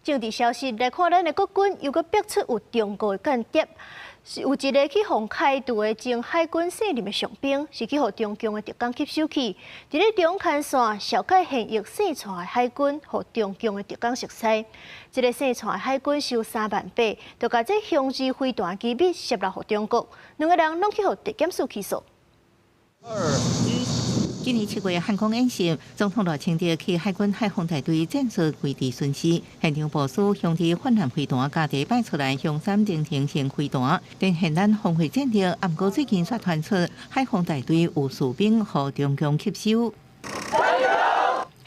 政治消息来看，咱的国军又搁逼出有中国的间谍，有一个去互开除的前海军卸任的上兵，是去互中共的特工吸收去。伫咧中间线小解现役卸船的海军，互中共的特工熟悉。这个卸船的海军收3.8万，就甲这凶器飞弹机密泄露互中国，两个人拢去互地检署起诉。今年7月汉光演习，总统赖清德去海军海防大队战术基地巡视，现场部署兄弟泛滥飞弹，家己摆出来向山顶停型飞弹，展现咱峰会战略。不过最近却传出海防大队有士兵互中共吸收。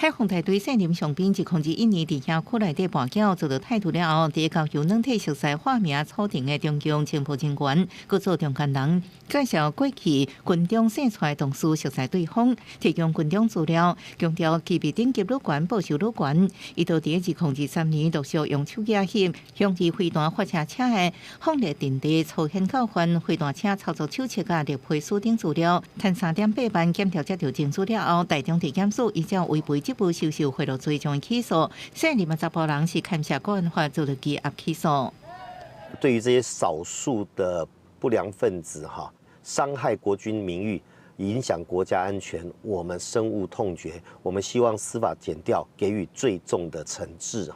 海防大队卸任上兵自2021年伫遐区内底跋筊遭到态度了后，第一交由软体熟悉化名锁定的中共情报人员，佮做中间人介绍过去军中卸出来同事熟悉对方，提供军中资料，强调级别等级愈悬，报酬愈悬。伊到伫2023年陆续用手机翕兄弟飞弹发射车的放列阵地粗现教训飞弹车操作手册甲列批锁定资料，趁3.8万检调接到证书了后，台中地检署依照违背。这部收受贿赂罪将起诉，现在10个人是砍下国安法做了羁押起诉。对于这些少数的不良分子伤害国军名誉、影响国家安全，我们深恶痛绝。我们希望司法检调给予最重的惩治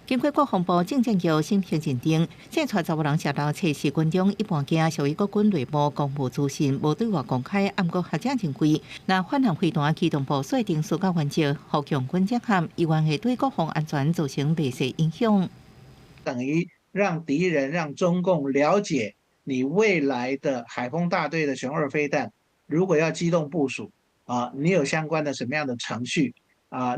经过国防部政政局审核认定，现出15人涉盗窃是军中一般件属于国军内部公务资讯，无对外公开。不过学者认为，若泛滥飞弹机动部设定苏家原则，互强军结合，依然会对国防安全造成不实影响。等于让敌人、让中共了解你未来的海锋大队的雄2飞弹，如果要机动部署你有相关的什么样的程序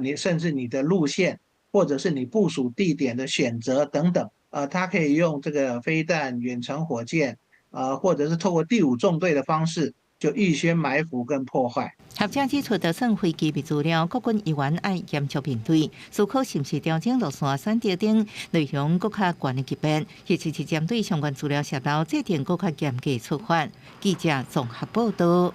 你甚至你的路线。或者是你部署地点的选择等等，它可以用这个飞弹、远程火箭，或者是透过第5纵队的方式，就预先埋伏跟破坏。学者指出，就算非机密资料，国军依然爱严肃面对，思考是不是调整路线选择等内容更较悬的级别，或者是针对相关资料泄露，制定更较严格处罚。记者综合报道。